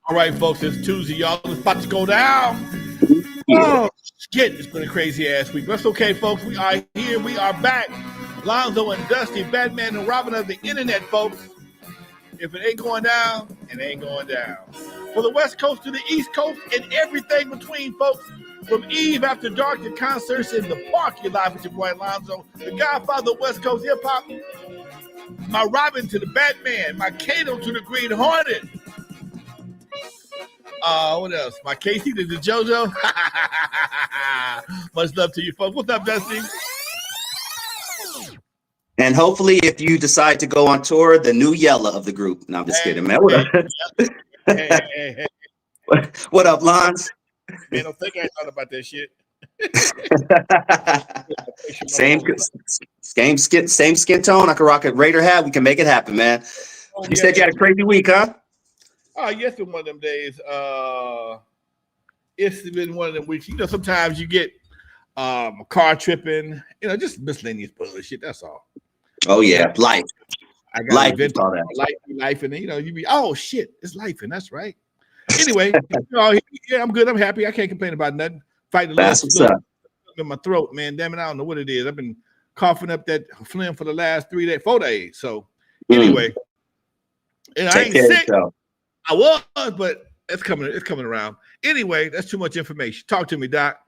All right, folks, it's Tuesday, y'all. It's about to go down. Yeah. Oh, shit. It's been a crazy ass week. That's okay, folks. We are here. We are back. Lonzo and Dusty, Batman and Robin of the internet, folks. If it ain't going down, it ain't going down. For the West Coast to the East Coast and everything between, folks. From Eve After Dark to concerts in the park, you're live with your boy Lonzo, the godfather of West Coast hip hop. My Robin to the Batman, my Kato to the Green Hornet. What else? My Casey to the JoJo. Much love to you, folks. What's up, Dusty? And hopefully, if you decide to go on tour, the new Yella of the group. No, I'm just kidding, man. What up? Hey. What up, Lons? Man, don't think I ain't thought about that shit. same skin tone. I can rock a Raider hat. We can make it happen, man. You said you had a crazy week, huh? Oh, yes, it's been one of them days. It's been one of them weeks. You know, sometimes you get car tripping, you know, just miscellaneous bullshit. That's all. Oh yeah, life. I got life, and you know, you be shit, it's life, and that's right. Anyway, yeah, I'm good. I'm happy. I can't complain about nothing. Fighting the last in my throat, man. Damn it, I don't know what it is. I've been coughing up that phlegm for the last 4 days. So anyway, and I ain't sick. I was, but it's coming around. Anyway, that's too much information. Talk to me, Doc.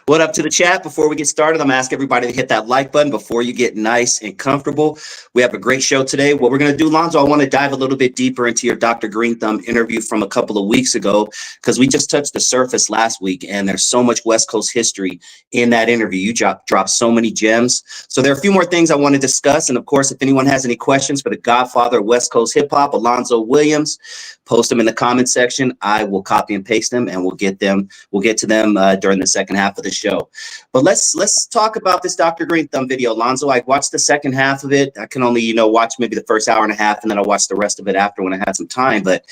What up to the chat? Before we get started, I'm asking everybody to hit that like button before you get nice and comfortable. We have a great show today. What we're going to do, Lonzo, I want to dive a little bit deeper into your Dr. Green Thumb interview from a couple of weeks ago, because we just touched the surface last week, and there's so much West Coast history in that interview. You dropped so many gems. So there are a few more things I want to discuss. And of course, if anyone has any questions for the godfather of West Coast hip hop, Alonzo Williams, post them in the comment section. I will copy and paste them, and we'll get to them during the second half of the show. But let's talk about this Dr. Green Thumb video, Lonzo. I watched the second half of it. I can only watch maybe the first hour and a half, and then I'll watch the rest of it after when I had some time. But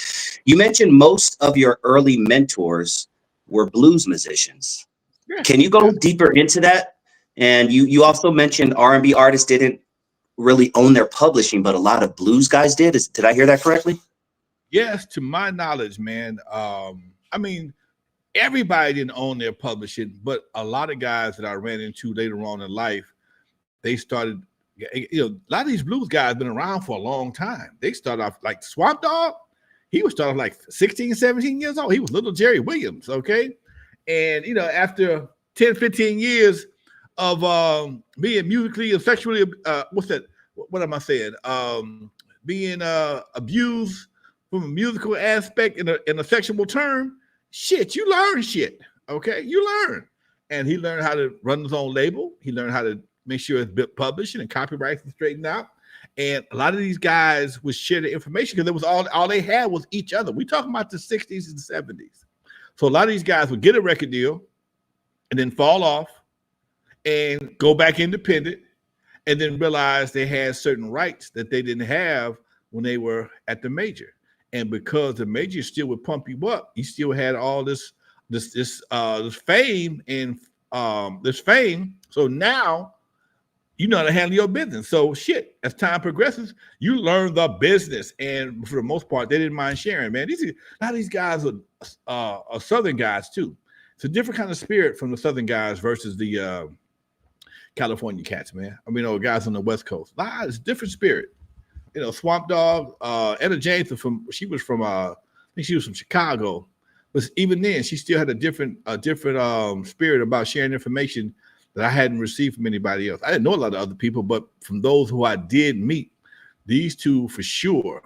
you mentioned most of your early mentors were blues musicians. Yeah. Can you go deeper into that? And you also mentioned R&B artists didn't really own their publishing, but a lot of blues guys did. Did I hear that correctly? Yes, to my knowledge, man. I mean, everybody didn't own their publishing, but a lot of guys that I ran into later on in life, they started, a lot of these blues guys have been around for a long time. They started off like Swamp Dogg. He was started like 16, 17 years old. He was little Jerry Williams, okay? And, after 10, 15 years of being musically and sexually, what am I saying? Being abused from a musical aspect in a sexual term, shit, you learn shit, okay? You learn. And he learned how to run his own label. He learned how to make sure it's publishing and copyrights and straightened out. And a lot of these guys would share the information because it was all they had was each other. We talking about the 60s and 70s. So a lot of these guys would get a record deal and then fall off and go back independent and then realize they had certain rights that they didn't have when they were at the major. And because the major still would pump you up, you still had all this fame and this fame. So now you know how to handle your business. So shit, as time progresses, you learn the business. And for the most part, they didn't mind sharing, man. A lot of these guys are Southern guys too. It's a different kind of spirit from the Southern guys versus the California cats, man. I mean, guys on the West Coast. It's a different spirit. Swamp Dogg, Etta James she was from I think she was from Chicago. But even then, she still had a different spirit about sharing information that I hadn't received from anybody else. I didn't know a lot of other people, but from those who I did meet, these two for sure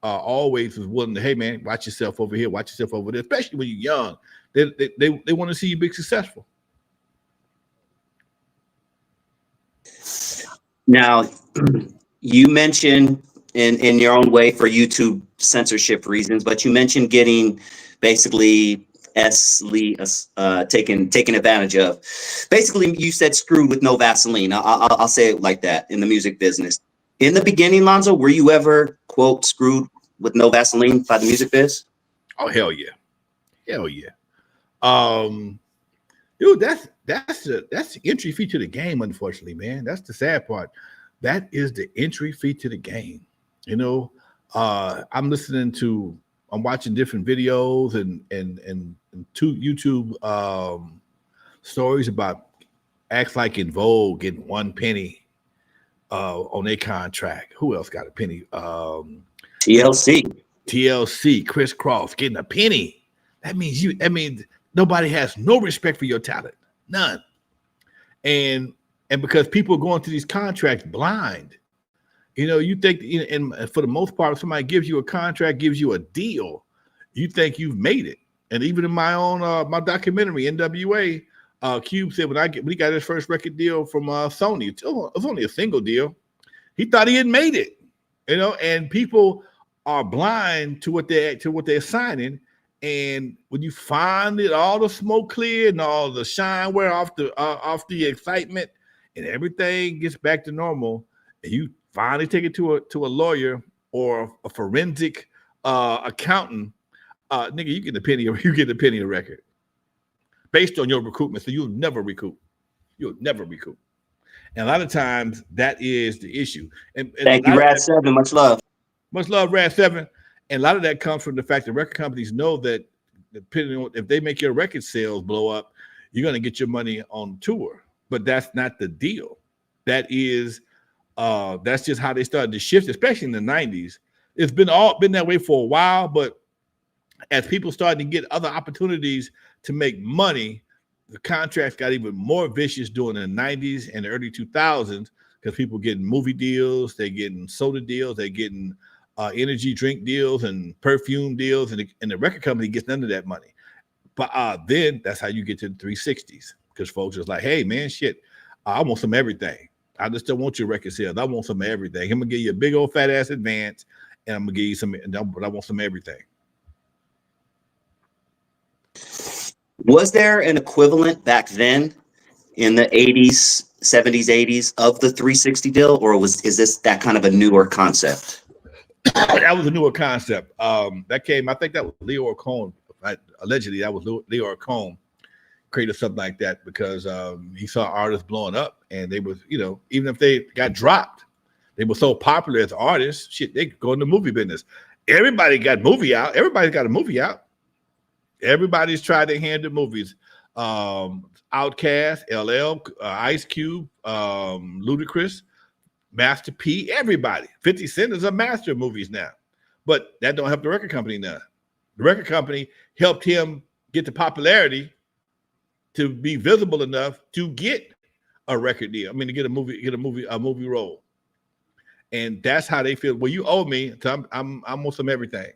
always was willing to, hey man, watch yourself over here, watch yourself over there, especially when you're young. They want to see you be successful. Now, you mentioned in your own way for YouTube censorship reasons, but you mentioned getting basically taken advantage of. Basically, you said screwed with no Vaseline. I'll say it like that in the music business. In the beginning, Lonzo, were you ever, quote, screwed with no Vaseline by the music biz? Oh, hell yeah. Dude, that's the entry fee to the game, unfortunately, man. That's the sad part. That is the entry fee to the game. I'm listening to I'm watching different videos and two YouTube stories about acts like N.W.A getting 1 penny on their contract. Who else got a penny? TLC. TLC, Chris Cross getting a penny. That means nobody has no respect for your talent. None. And because people are going through these contracts blind, you think, and for the most part, if somebody gives you a contract, gives you a deal, you think you've made it. And even in my own my documentary, N.W.A, Cube said when he got his first record deal from Sony, it was only a single deal. He thought he had made it, and people are blind to what they're signing. And when you find it, all the smoke clear and all the shine wear off the excitement, and everything gets back to normal, and you finally take it to a lawyer or a forensic accountant, nigga, you get a penny a record based on your recoupment. So you'll never recoup. And a lot of times that is the issue. And Thank you, Rad 7. Much love. Much love, Rad 7. And a lot of that comes from the fact that record companies know that depending on if they make your record sales blow up, you're going to get your money on tour. But that's not the deal. That's just how they started to shift, especially in the 90s. It's been that way for a while, but as people started to get other opportunities to make money, the contracts got even more vicious during the 90s and the early 2000s because people getting movie deals, they're getting soda deals, they're getting energy drink deals and perfume deals, and the record company gets none of that money. But then that's how you get to the 360s, because folks are like, hey, man, shit, I want some everything. I just don't want your record sales. I want some of everything. I'm going to give you a big old fat ass advance, and I'm going to give you some, but I want some everything. Was there an equivalent back then in the 80s, 70s, 80s of the 360 deal, or is this that kind of a newer concept? That was a newer concept. That came, I think that was Leo Cohn. Allegedly, that was Leo Cohn created something like that because he saw artists blowing up, and they was, even if they got dropped, they were so popular as artists, shit, they could go in the movie business. Everybody got movie out. Everybody's got a movie out. Everybody's tried their hand at movies. Outkast, LL, Ice Cube, Ludacris, Master P, everybody. 50 Cent is a master of movies now. But that don't help the record company now. The record company helped him get the popularity to be visible enough to get a record deal. I mean, to get a movie role. And that's how they feel. Well, you owe me, so I'm on some everything.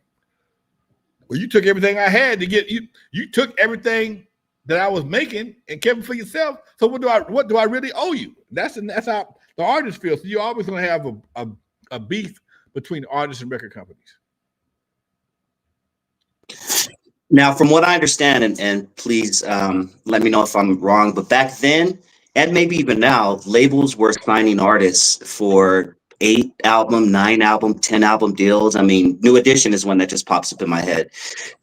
Well, you took everything I had to get you. You took everything that I was making and kept it for yourself. So what do I really owe you? That's how the artists feel. So you're always going to have a beef between artists and record companies. Now, from what I understand, and please let me know if I'm wrong, but back then, and maybe even now, labels were signing artists for 8-album, 9-album, 10-album deals. I mean, New Edition is one that just pops up in my head.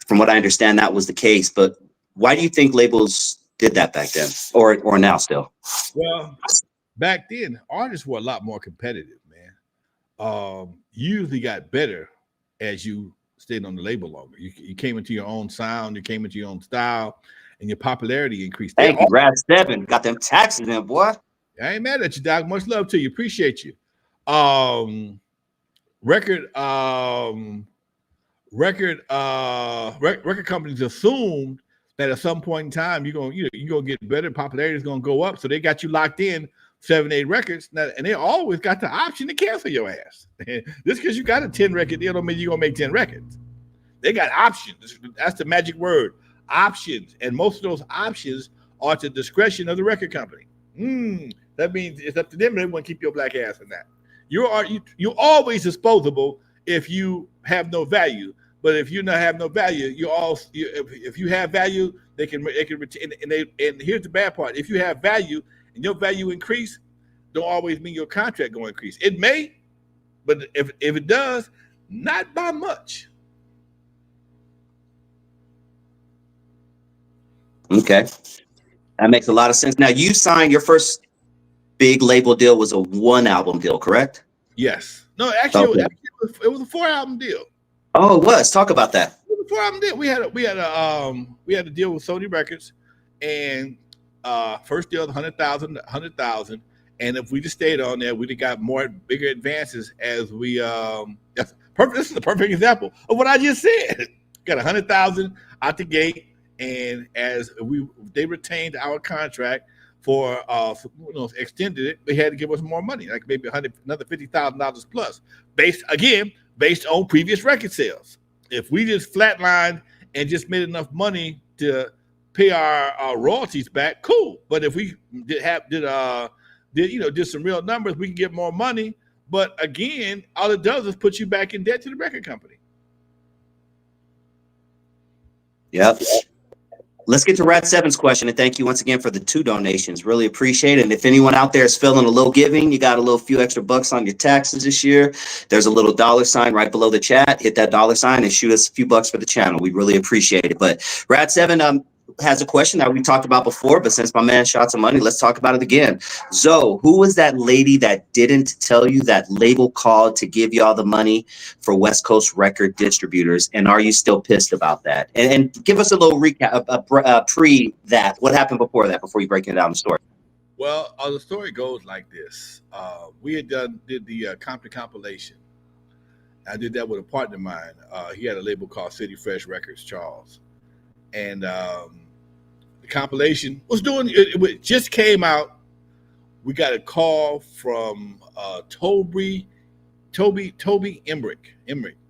From what I understand, that was the case. But why do you think labels did that back then, or now still? Well, back then, artists were a lot more competitive, man. You usually got better as you stayed on the label longer. You came into your own sound, you came into your own style, and your popularity increased. Thank you, Rad 7. Got them taxes in, boy. I ain't mad at you, Doc. Much love to you. Appreciate you. Record companies assumed that at some point in time you're gonna get better, popularity is gonna go up, so they got you locked in 7-8 records, and they always got the option to cancel your ass. Just because you got a 10 record deal don't mean you're gonna make 10 records. They got options. That's the magic word, options, and most of those options are at the discretion of the record company. That means it's up to them. They want to keep your black ass in that. You're always disposable if you have no value. But if you not have no value, if you have value, they can retain. And here's the bad part: if you have value and your value increase, don't always mean your contract going to increase. It may, but if it does, not by much. Okay, that makes a lot of sense. Now, you signed your first big label deal was a 1-album deal, correct? Yes. No, actually, it was a 4-album deal. Oh, it was. Talk about that. problem did. We had a deal with Sony Records, and first deal was 100,000, and if we just stayed on there, we'd have got bigger advances as we. That's perfect. This is a perfect example of what I just said. Got 100,000 out the gate, and as they retained our contract for extended it, they had to give us more money, like maybe another $50,000 plus, based on previous record sales. If we just flatlined and just made enough money to pay our royalties back, cool. But if we did some real numbers, we can get more money. But again, all it does is put you back in debt to the record company. Yep. Let's get to Rat 7's question, and thank you once again for the 2 donations. Really appreciate it. And if anyone out there is feeling a little giving, you got a few extra bucks on your taxes this year, there's a little $sign right below the chat. Hit that $sign and shoot us a few bucks for the channel. We really appreciate it. But Rat 7 has a question that we talked about before, but since my man shot some money, let's talk about it again. Zoe, who was that lady that didn't tell you that label called to give y'all the money for West Coast record distributors? And are you still pissed about that? And give us a little recap pre that. What happened before that, before you break it down the story? Well, the story goes like this. We had did the Compton compilation. I did that with a partner of mine. He had a label called City Fresh Records, Charles. And the compilation was it just came out. We got a call from Toby Emmerich.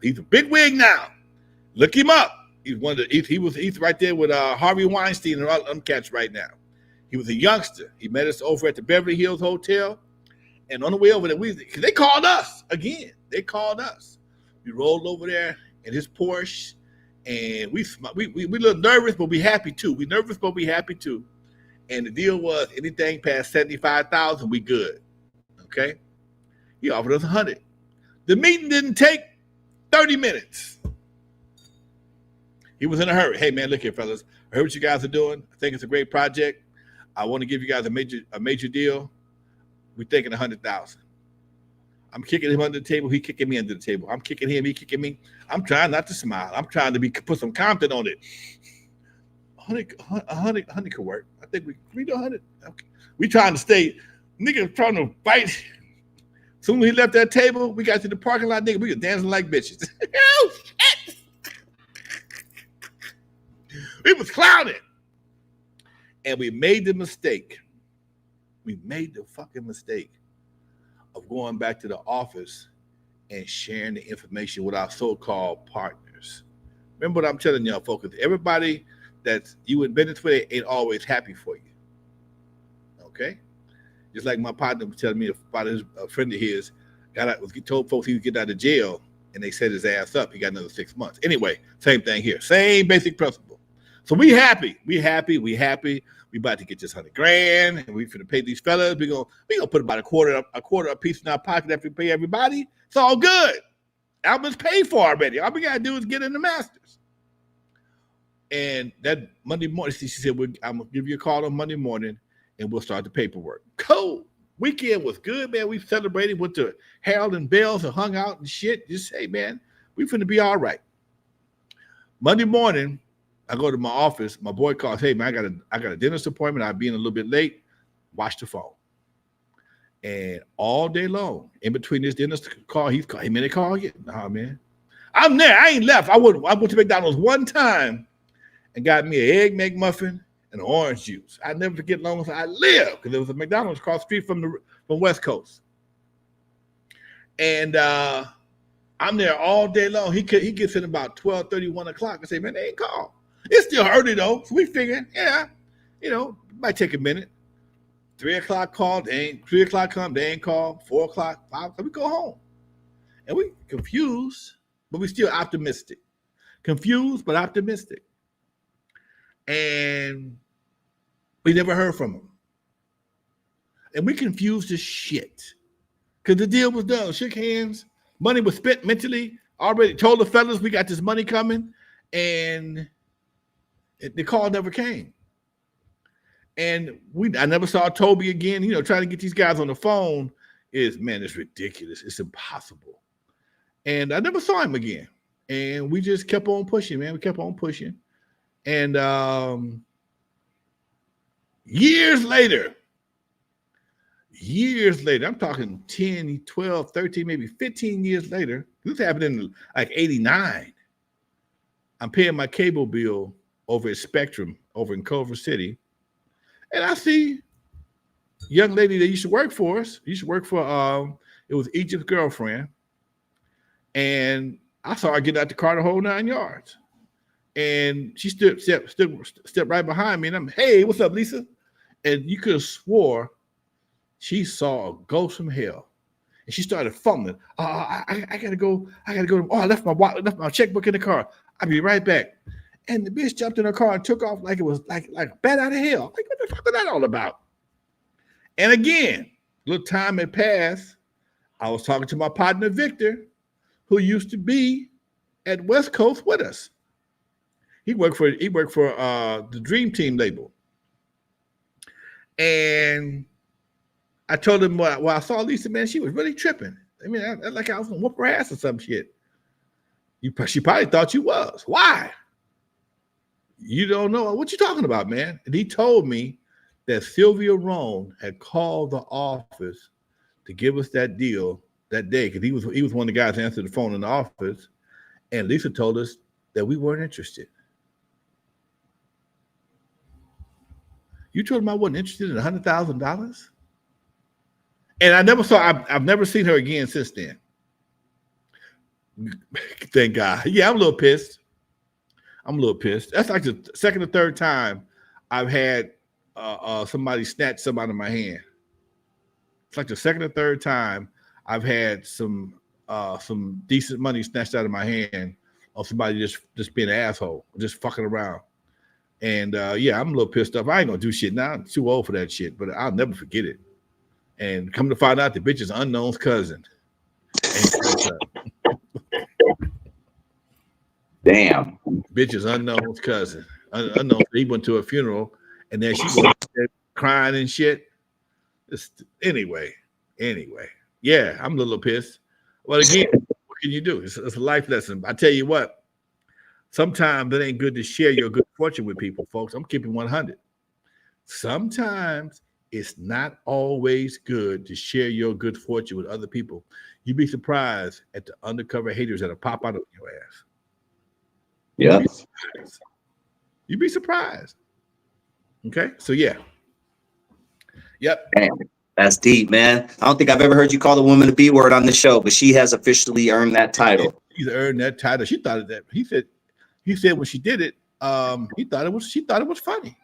He's a big wig now. Look him up. He's he's right there with Harvey Weinstein and all them cats right now. He was a youngster. He met us over at the Beverly Hills Hotel, and on the way over there, they called us again. They called us. We rolled over there in his Porsche. And we a little nervous, but we happy too. We nervous, but we happy too. And the deal was anything past 75,000, we good. Okay. He offered us 100. The meeting didn't take 30 minutes. He was in a hurry. Hey man, look here, fellas. I heard what you guys are doing. I think it's a great project. I want to give you guys a major deal. We're thinking 100,000. I'm kicking him under the table. He kicking me under the table. I'm kicking him. He kicking me. I'm trying not to smile. I'm trying to put some Compton on it. 100 could work. I think we do 100. Okay. We trying to stay. Nigga trying to fight. Soon as he left that table, we got to the parking lot. Nigga, we were dancing like bitches. Oh, shit. We was clowning. And we made the mistake. We made the fucking mistake of going back to the office and sharing the information with our so-called partners. Remember what I'm telling y'all, folks. Everybody that you in business with ain't always happy for you. Okay? Just like my partner was telling me about a friend of his told folks he was getting out of jail, and they set his ass up. He got another 6 months. Anyway, same thing here. Same basic principle. So we happy. We about to get this $100,000, and we finna pay these fellas. We gonna put about a quarter a piece in our pocket after we pay everybody. It's all good. Album's paid for already. All we gotta do is get in the masters. And that Monday morning, she said, "I'm gonna give you a call on Monday morning, and we'll start the paperwork." Cool. Weekend was good, man. We celebrated, went to Harold and Bells and hung out and shit. Just say, man, we finna be all right. Monday morning, I go to my office. My boy calls, "Hey man, I got a dentist appointment. I'll be in a little bit late." Watch the phone. And all day long, in between this dentist call, he's called. Hey man, they call you? Nah, man. I'm there. I ain't left. I went to McDonald's one time and got me an egg McMuffin and orange juice. I never forget long as I live, because there was a McDonald's across the street from West Coast. And I'm there all day long. He gets in about 12:30, 1 o'clock. I say, man, they ain't called. It's still early though, so we figuring, yeah, it might take a minute. 3 o'clock called, 3 o'clock come, they ain't called. 4 o'clock, 5 o'clock, we go home. And we confused, but we still optimistic. Confused, but optimistic. And we never heard from him. And we confused as shit. Because the deal was done. Shook hands, money was spent mentally, already told the fellas we got this money coming, and the call never came. And I never saw Toby again. Trying to get these guys on the phone it's ridiculous. It's impossible. And I never saw him again. And we just kept on pushing, man. We kept on pushing. And years later, I'm talking 10, 12, 13, maybe 15 years later. This happened in like 89. I'm paying my cable bill over at Spectrum over in Culver City. And I see a young lady that used to work for us. Used to work for it was Egypt's girlfriend. And I saw her get out the car the whole 9 yards. And she stepped right behind me. And I'm, hey, what's up, Lisa? And you could have swore she saw a ghost from hell. And she started fumbling. I gotta go. Oh, I left my checkbook in the car. I'll be right back. And the bitch jumped in her car and took off like it was like a bat out of hell. Like, what the fuck was that all about? And again, a little time had passed. I was talking to my partner Victor, who used to be at West Coast with us. He worked for the Dream Team label. And I told him, well, I saw Lisa, man, she was really tripping. I mean, like I was gonna whoop her ass or some shit. She probably thought you was. Why? You don't know what you talking about, man. And he told me that Sylvia Rohn had called the office to give us that deal that day, because he was one of the guys that answered the phone in the office, and Lisa told us that we weren't interested. You told him I wasn't interested in $100,000, and I've never seen her again since then. Thank God. Yeah, I'm a little pissed. That's like the second or third time I've had somebody snatch something out of my hand. It's like the second or third time I've had some decent money snatched out of my hand, or somebody just being an asshole, just fucking around. And yeah, I'm a little pissed off. I ain't gonna do shit now. I'm too old for that shit, but I'll never forget it. And come to find out, the bitch is Unknown's cousin. Damn. Bitch is Unknown's cousin. Unknown. He went to a funeral, and then she was crying and shit. Anyway. Yeah, I'm a little pissed. Well, again, what can you do? It's a life lesson. I tell you what, sometimes it ain't good to share your good fortune with people, folks. I'm keeping 100. Sometimes it's not always good to share your good fortune with other people. You'd be surprised at the undercover haters that'll pop out of your ass. Yeah. You'd be surprised. Okay, so yeah. Yep. Damn, that's deep, man. I don't think I've ever heard you call the woman a B word on the show, but she has officially earned that title. She's earned that title. She thought that he said when she did it, she thought it was funny.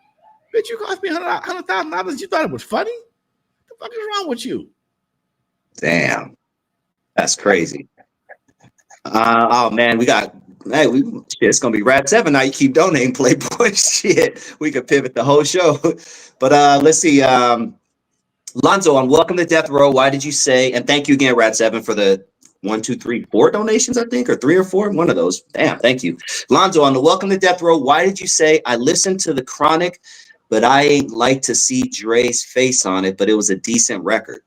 Bitch, you cost me $100,000. You thought it was funny? What the fuck is wrong with you? Damn, that's crazy. Oh man, it's gonna be Rad 7 now. You keep donating, Playboy. Shit, we could pivot the whole show. But let's see. Lonzo, on Welcome to Death Row, why did you say, and thank you again, Rad 7, for the 1, 2, 3, 4 donations, I think, or 3 or 4, one of those. Damn, thank you. Lonzo, on the Welcome to Death Row, why did you say, I listened to The Chronic, but I ain't like to see Dre's face on it, but it was a decent record?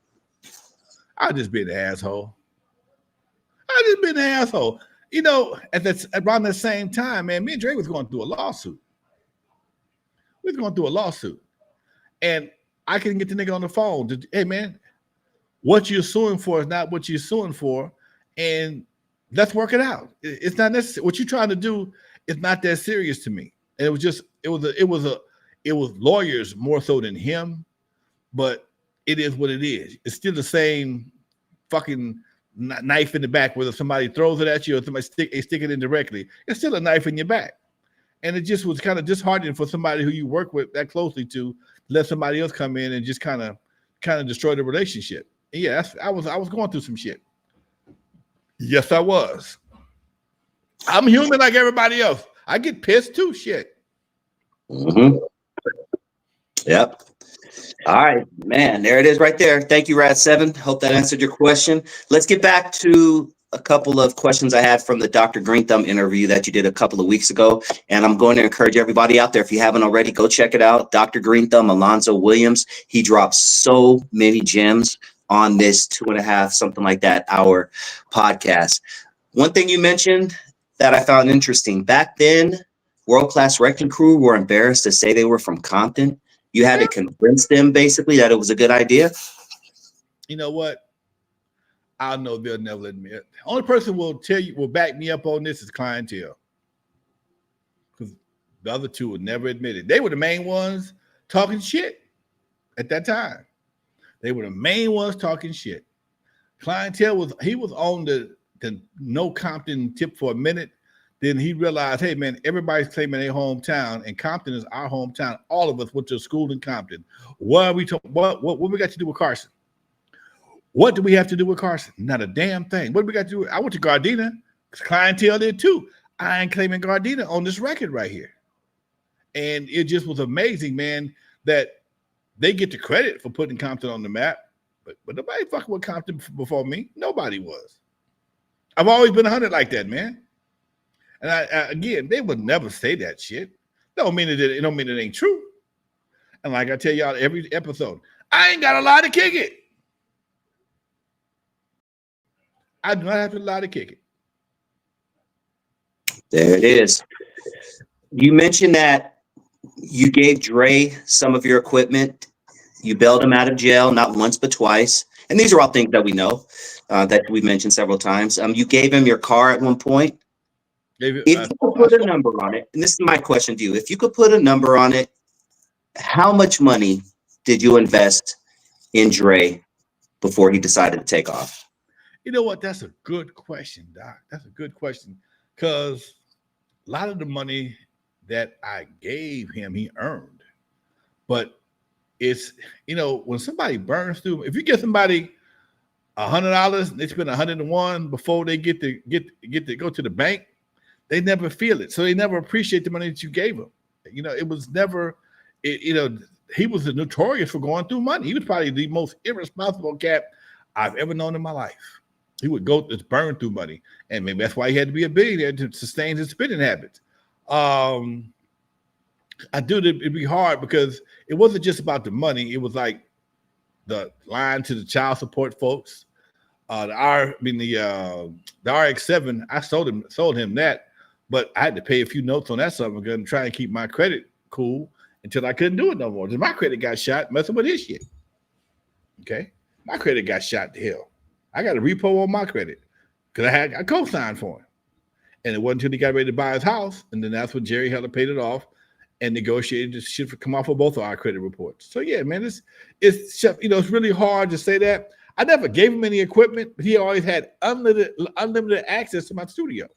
I just been an asshole. You know, around the same time, man, me and Dre was going through a lawsuit. And I can get the nigga on the phone. Hey, man, what you're suing for is not what you're suing for. And let's work it out. It's not necessary. What you're trying to do is not that serious to me. And it was lawyers more so than him, but it is what it is. It's still the same fucking knife in the back, whether somebody throws it at you or somebody stick it in directly. It's still a knife in your back. And it just was kind of disheartening for somebody who you work with that closely to let somebody else come in and just kind of destroy the relationship. And yeah, I was going through some shit. Yes, I was. I'm human like everybody else. I get pissed too. Shit. Mm-hmm. Yep. All right, man. There it is right there. Thank you, Rad 7. Hope that answered your question. Let's get back to a couple of questions I had from the Dr. Green Thumb interview that you did a couple of weeks ago. And I'm going to encourage everybody out there, if you haven't already, go check it out. Dr. Green Thumb, Alonzo Williams. He drops so many gems on this 2.5, something like that, hour podcast. One thing you mentioned that I found interesting. Back then, world-class wrecking crew were embarrassed to say they were from Compton. You had to convince them basically that it was a good idea. You know what? I know they'll never admit. The only person will back me up on this is clientele. Because the other two would never admit it. They were the main ones talking shit at that time. They were the main ones talking shit. Clientele was on the no Compton tip for a minute. Then he realized, hey man, everybody's claiming their hometown, and Compton is our hometown. All of us went to school in Compton. What are we talking? What we got to do with Carson? What do we have to do with Carson? Not a damn thing. What do we got to do? I went to Gardena because clientele did too. I ain't claiming Gardena on this record right here. And it just was amazing, man, that they get the credit for putting Compton on the map. But nobody fucking with Compton before me. Nobody was. I've always been 100 like that, man. And I again, they would never say that shit. Don't mean it don't mean it ain't true. And like I tell y'all every episode, I ain't got a lie to kick it. I do not have a lie to kick it. There it is. You mentioned that you gave Dre some of your equipment. You bailed him out of jail, not once but twice. And these are all things that we know, that we mentioned several times. You gave him your car at one point. If you could put a number on it, and this is my question to you, if you could put a number on it, how much money did you invest in Dre before he decided to take off? You know what? That's a good question, Doc. That's a good question. Because a lot of the money that I gave him, he earned. But it's, when somebody burns through, if you give somebody $100, they spend 101 before they get to go to the bank, they never feel it. So they never appreciate the money that you gave them. It was never, he was notorious for going through money. He was probably the most irresponsible cat I've ever known in my life. He would go to burn through money. And maybe that's why he had to be a billionaire to sustain his spending habits. I do it'd be hard because it wasn't just about the money. It was like the line to the child support folks. The RX-7, I sold him that, but I had to pay a few notes on that something and try and keep my credit cool until I couldn't do it no more. Because my credit got shot messing with his shit. Okay, my credit got shot to hell. I got a repo on my credit because I had a co-sign for him, and it wasn't until he got ready to buy his house, and then that's when Jerry Heller paid it off and negotiated this shit to come off of both of our credit reports. So yeah, man, it's it's really hard to say that. I never gave him any equipment, but he always had unlimited access to my studio.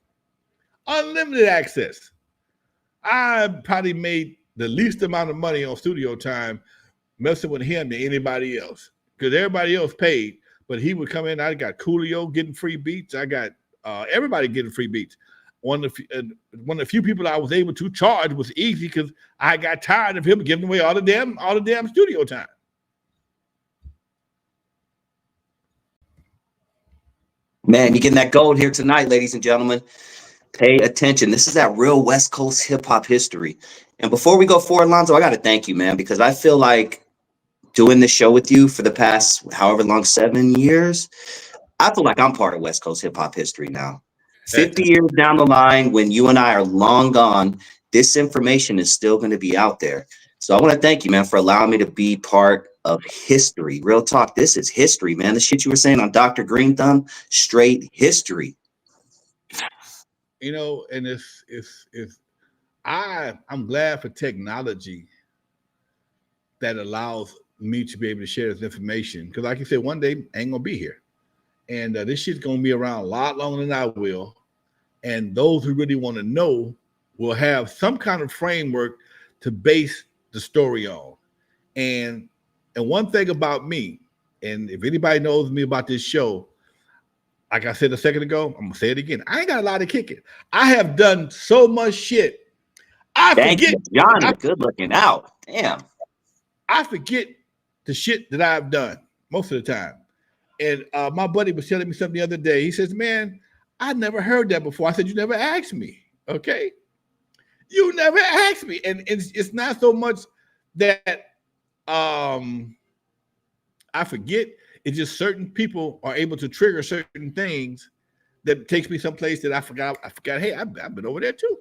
Unlimited access. I probably made the least amount of money on studio time messing with him than anybody else because everybody else paid, but he would come in. I got Coolio getting free beats. I got everybody getting free beats. One of the few people I was able to charge was Eazy because I got tired of him giving away all the damn studio time. Man, you're getting that gold here tonight, ladies and gentlemen. Pay attention. This is that real West Coast hip hop history. And before we go forward, Lonzo, I got to thank you, man, because I feel like doing this show with you for the past however long, 7 years, I feel like I'm part of West Coast hip hop history now. 50 years down the line, when you and I are long gone, this information is still going to be out there. So I want to thank you, man, for allowing me to be part of history. Real talk. This is history, man. The shit you were saying on Dr. Green Thumb, straight history. And I'm glad for technology that allows me to be able to share this information. Because like you said, one day I ain't gonna be here. And this shit's gonna be around a lot longer than I will. And those who really want to know will have some kind of framework to base the story on. And one thing about me, and if anybody knows me about this show, like I said a second ago, I'm gonna say it again. I ain't got a lot to kick it. I have done so much shit. Thank you, Johnny. Good looking out. Damn. I forget the shit that I've done most of the time. And my buddy was telling me something the other day. He says, man, I never heard that before. I said, you never asked me. Okay. You never asked me. And it's not so much that I forget. It's just certain people are able to trigger certain things that takes me someplace that I forgot. Hey, I've been over there too.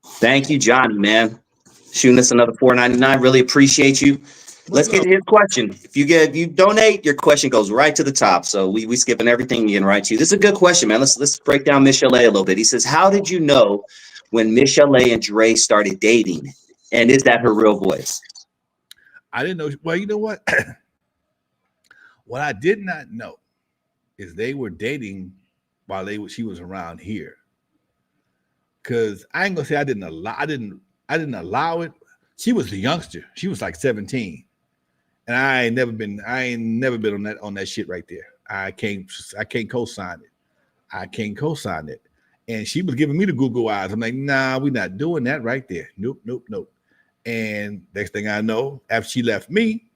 Thank you, Johnny, man. Shooting us another $4.99. Really appreciate you. Let's get to his question. If you donate, your question goes right to the top. So we skipping everything, getting right to you. This is a good question, man. Let's break down Michel'le a little bit. He says, how did you know when Michel'le and Dre started dating? And is that her real voice? I didn't know. Well, you know what? What I did not know is they were dating while she was around here. Cause I ain't gonna say I didn't allow it. She was a youngster. She was like 17. And I ain't never been on that shit right there. I can't co-sign it. I can't co-sign it. And she was giving me the Google eyes. I'm like, nah, we're not doing that right there. Nope. And next thing I know, after she left me,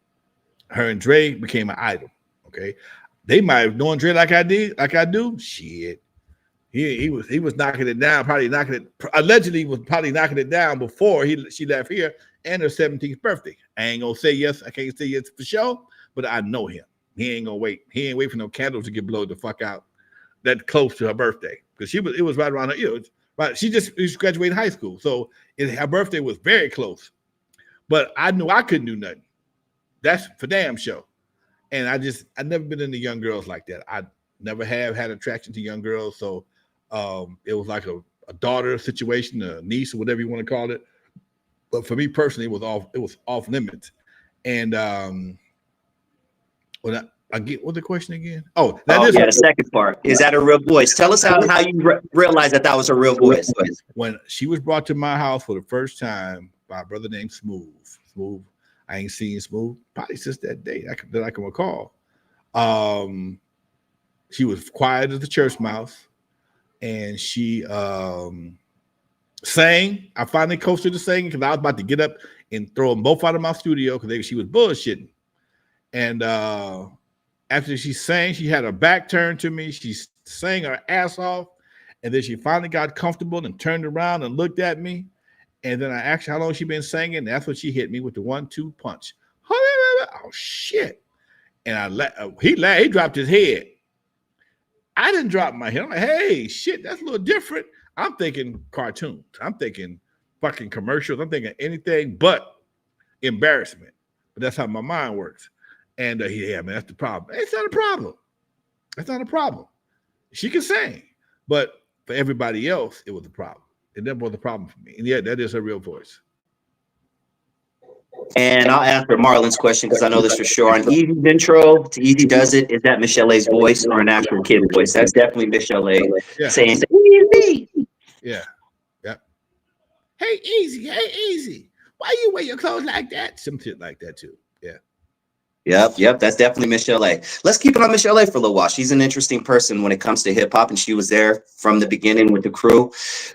her and Dre became an idol. Okay. They might have known Dre like I do. Shit. He was knocking it down, allegedly was probably knocking it down before she left here and her 17th birthday. I ain't gonna say yes, I can't say yes for sure, but I know him. He ain't gonna wait. He ain't wait for no candles to get blown the fuck out that close to her birthday. Because it was right around her, right. She just graduated high school. So her birthday was very close. But I knew I couldn't do nothing. That's for damn sure. And I've never been into young girls like that. I never have had attraction to young girls. So it was like a daughter situation, a niece, or whatever you want to call it. But for me personally, it was off limits. And when I get what's the question again? Oh, the second part. Is that a real voice? Tell us how you realized that was a real voice. When she was brought to my house for the first time by a brother named Smooth. I ain't seen Smooth probably since that day that I can recall. She was quiet as the church mouse. And she sang. I finally coached her to sing because I was about to get up and throw them both out of my studio because she was bullshitting. And after she sang, she had her back turned to me. She sang her ass off. And then she finally got comfortable and turned around and looked at me. And then I asked her how long she been singing. That's when she hit me with the 1-2 punch. Oh, shit. And he dropped his head. I didn't drop my head. I'm like, hey, shit, that's a little different. I'm thinking cartoons. I'm thinking fucking commercials. I'm thinking anything but embarrassment. But that's how my mind works. And yeah, man, that's the problem. It's not a problem. That's not a problem. She can sing. But for everybody else, it was a problem. It never was a problem for me. And yeah, that is her real voice. And I'll answer Marlon's question because I know this for sure. On Eazy's intro to Eazy Does It, is that Michel'le's voice or an actual kid voice? That's definitely Michel'le saying Eazy. Yeah. Hey, Eazy. Why you wear your clothes like that? Some shit like that too. Yeah. Yep. That's definitely Michel'le. Let's keep it on Michel'le for a little while. She's an interesting person when it comes to hip hop, and she was there from the beginning with the crew.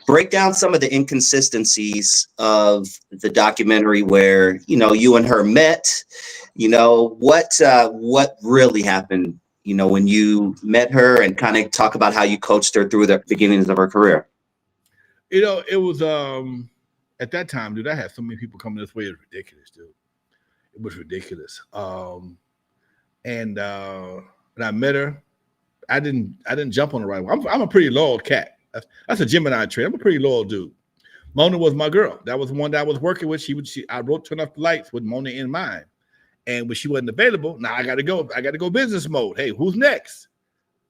Break down some of the inconsistencies of the documentary where you and her met. What really happened. When you met her, and kind of talk about how you coached her through the beginnings of her career. It was at that time, dude. I had so many people coming this way. It was ridiculous, dude. It was ridiculous. And when I met her, I didn't jump on the right one. I'm a pretty loyal cat. That's a Gemini trait. I'm a pretty loyal dude. Mona was my girl. That was the one that I was working with. I wrote Turn Off the Lights with Mona in mind. And when she wasn't available, now I got to go business mode. Hey, who's next?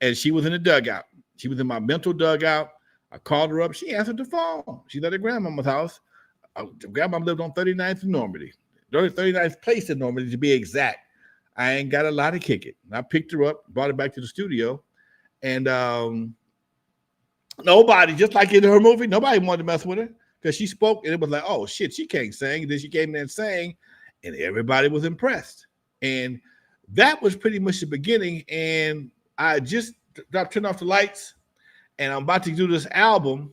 And she was in the dugout. She was in my mental dugout. I called her up. She answered the phone. She's at her grandmama's house. Grandma lived on 39th in Normandy. 39th place in Normandy, to be exact. I ain't got a lot to kick it. I picked her up, brought her back to the studio, and nobody, just like in her movie, nobody wanted to mess with her because she spoke, and it was like, oh shit, she can't sing. And then she came in and sang, and everybody was impressed. And that was pretty much the beginning. And I just Turn Off the Lights, and I'm about to do this album,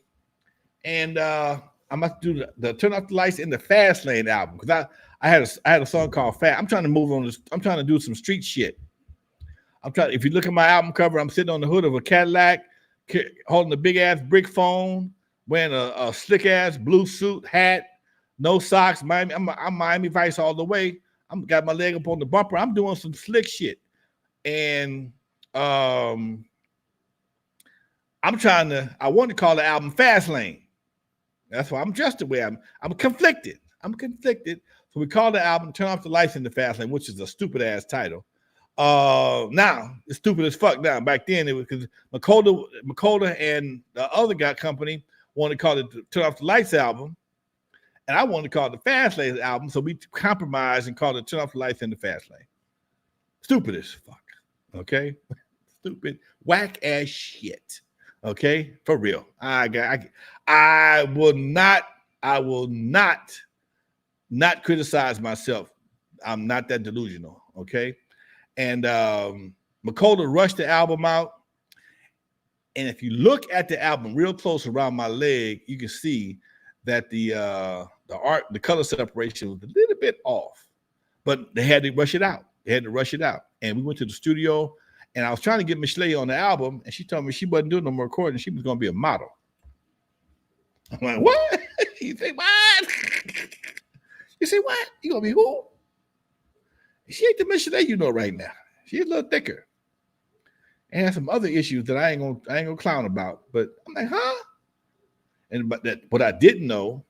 and I'm about to do the Turn Off the Lights in the Fast Lane album because I had a song called Fat. I'm trying to move on this. I'm trying to do some street shit. If you look at my album cover, I'm sitting on the hood of a Cadillac, holding a big ass brick phone, wearing a slick ass blue suit, hat, no socks. Miami, I'm Miami Vice all the way. I'm got my leg up on the bumper. I'm doing some slick shit. And I'm I want to call the album Fast Lane. That's why I'm just the way I'm conflicted. I'm conflicted. So we call the album Turn Off the Lights in the Fast Lane, which is a stupid ass title. Now it's stupid as fuck now. Back then it was because Michel'le and the other guy company wanted to call it the Turn Off the Lights album. And I wanted to call it the Fast Lane album. So we compromised and called it Turn Off the Lights in the Fast Lane. Stupid as fuck. Okay? Stupid, whack ass shit. Okay, for real. I will not criticize myself. I'm not that delusional. Okay, and Michel'le rushed the album out, and if you look at the album real close around my leg, you can see that the color separation was a little bit off, but they had to rush it out. And we went to the studio. And I was trying to get Michel'le on the album, and she told me she wasn't doing no more recording. She was going to be a model. I'm like, what? You say what? You say what? You going to be who? She ain't the Michel'le you know right now. She's a little thicker. And has some other issues that I ain't gonna clown about. But I'm like, huh? But what I didn't know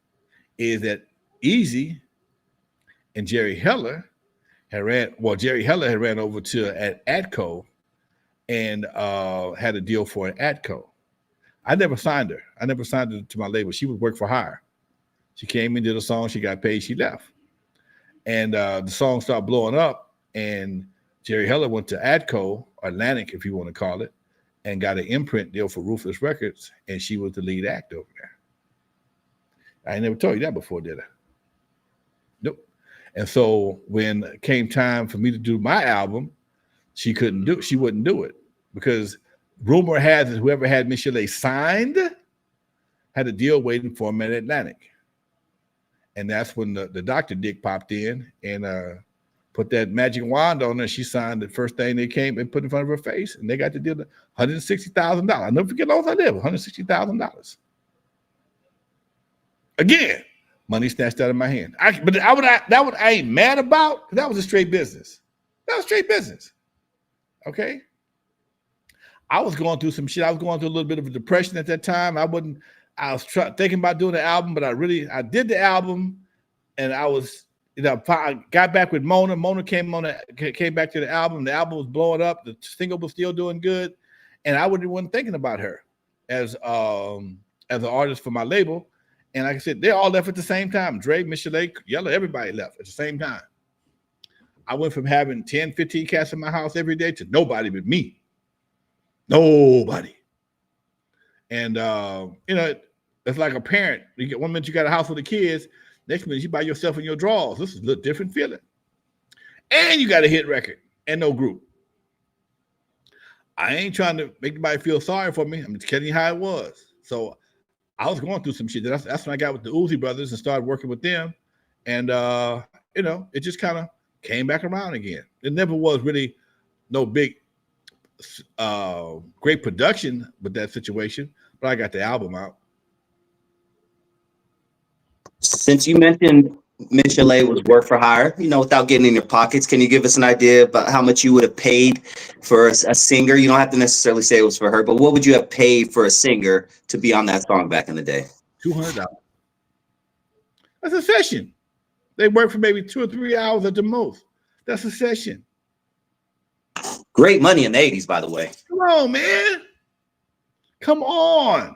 is that Eazy and Jerry Heller Jerry Heller had ran over to Atco and had a deal for an Atco. I never signed her. I never signed her to my label. She would work for hire. She came in, did a song, she got paid, she left. And the song started blowing up, and Jerry Heller went to Atco, Atlantic, if you want to call it, and got an imprint deal for Ruthless Records, and she was the lead act over there. I never told you that before, did I? Nope. And so when it came time for me to do my album, she wouldn't do it because rumor has it whoever had Michel'le signed had a deal waiting for him at Atlantic. And that's when the Dr. Dick popped in and put that magic wand on her. She signed the first thing they came and put in front of her face, and they got the deal $160,000. I'll never forget long as I live, $160,000. Again, money snatched out of my hand. I ain't mad about, because that was a straight business. That was straight business. Okay. I was going through some shit. I was going through a little bit of a depression at that time. I was thinking about doing the album, but I did the album, and I was, I got back with Mona. Mona came back to the album. The album was blowing up. The single was still doing good, and I wasn't thinking about her as an artist for my label. And like I said, they all left at the same time. Dre, Michel'le, Yella, everybody left at the same time. I went from having 10, 15 cats in my house every day to nobody but me. Nobody. And, it's like a parent. You get 1 minute you got a house with the kids. Next minute you buy yourself in your drawers. This is a little different feeling. And you got a hit record and no group. I ain't trying to make anybody feel sorry for me. I'm just telling you how it was. So I was going through some shit. That's when I got with the Uzi brothers and started working with them. And, it just kind of came back around again. It never was really no big, great production with that situation, but I got the album out. Since you mentioned Michel'le was work for hire, without getting in your pockets, can you give us an idea about how much you would have paid for a singer? You don't have to necessarily say it was for her, but what would you have paid for a singer to be on that song back in the day? $200. That's a session. They work for maybe 2 or 3 hours at the most. That's a session. Great money in the 80s, by the way. Come on, man. Come on.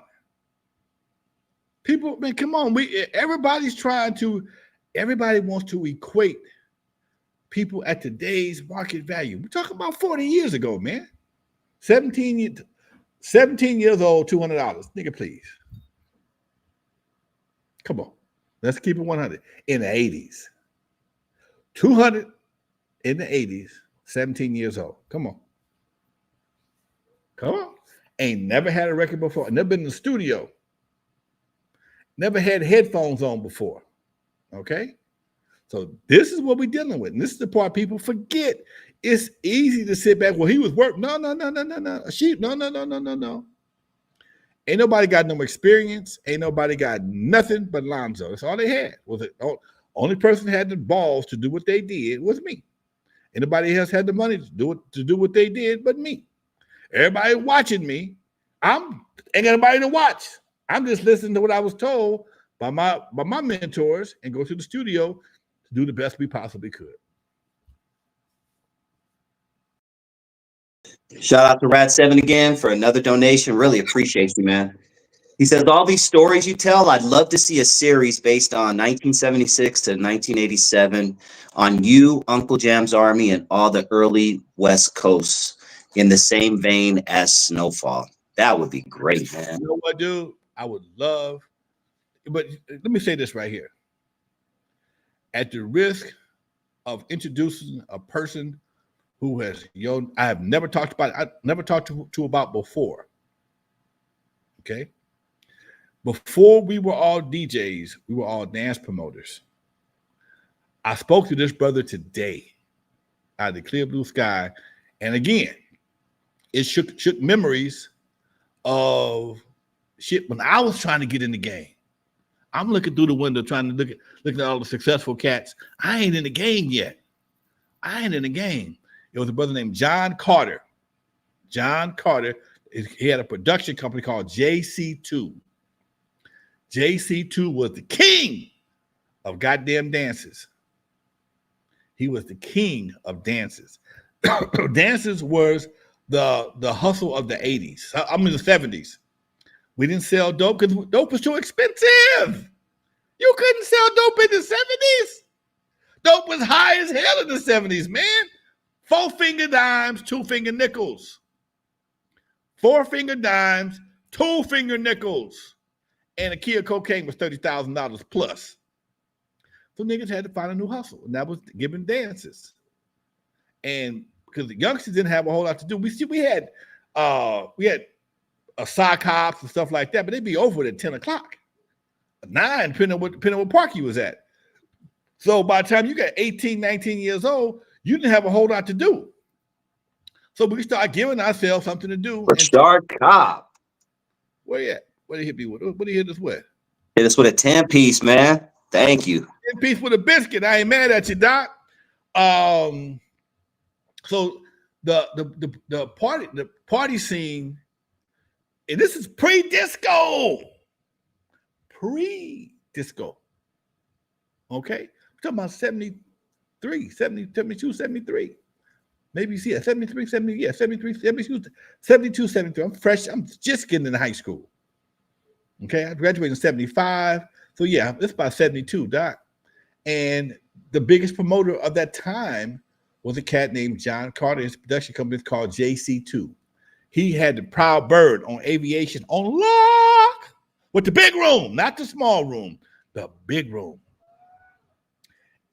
People, man, come on. Everybody wants to equate people at today's market value. We're talking about 40 years ago, man. 17 years old, $200. Nigga, please. Come on. Let's keep it 100. In the 80s. 200 in the 80s, 17 years old. Come on. Come on. Ain't never had a record before. Never been in the studio. Never had headphones on before. Okay? So this is what we're dealing with. And this is the part people forget. It's easy to sit back. Well, he was working. No. No. Ain't nobody got no experience. Ain't nobody got nothing but Lonzo. That's all they had. Only person had the balls to do what they did was me. Anybody else had the money to do what they did but me. Everybody watching me. Ain't got nobody to watch. I'm just listening to what I was told by my mentors and go to the studio to do the best we possibly could. Shout out to Rat7 again for another donation. Really appreciate you, man. He says, all these stories you tell, I'd love to see a series based on 1976 to 1987 on you, Uncle Jam's Army, and all the early West Coasts in the same vein as Snowfall. That would be great, man. You know what, dude? I would love, but let me say this right here. At the risk of introducing a person who I have never talked to about before. Okay. Before we were all DJs, we were all dance promoters. I spoke to this brother today out of the clear blue sky. And again, it shook memories of shit when I was trying to get in the game. I'm looking through the window trying to look at all the successful cats. I ain't in the game yet. It was a brother named John Carter. John Carter, he had a production company called JC2. JC2 was the king of goddamn dances. He was the king of dances. Dances was the hustle of the 80s. I mean the 70s. We didn't sell dope because dope was too expensive. You couldn't sell dope in the 70s. Dope was high as hell in the 70s, man. 4-finger dimes, 2-finger nickels. 4-finger dimes, 2-finger nickels. And a key of cocaine was $30,000 plus. So niggas had to find a new hustle, and that was giving dances. And because the youngsters didn't have a whole lot to do, we had sock hops and stuff like that, but they'd be over at 10 o'clock, 9, depending on what park you was at. So by the time you got 18, 19 years old, you didn't have a whole lot to do. So we started giving ourselves something to do. Rashard Cobb. Where you at? What did he hit me with? What did he hit us with? Hit us with a 10-piece, man. Thank you. 10-piece with a biscuit. I ain't mad at you, Doc. So the party scene, and this is pre-disco. Pre-disco. Okay? We're talking about 73, 70, 72, 73. Maybe, yeah, 73, 70, yeah, 73, 72, 73. I'm fresh. I'm just getting into high school. Okay? I graduated in 75. So, yeah, it's about 72, Doc. And the biggest promoter of that time was a cat named John Carter. His production company is called JC2. He had the Proud Bird on Aviation on lock with the big room, not the small room, the big room.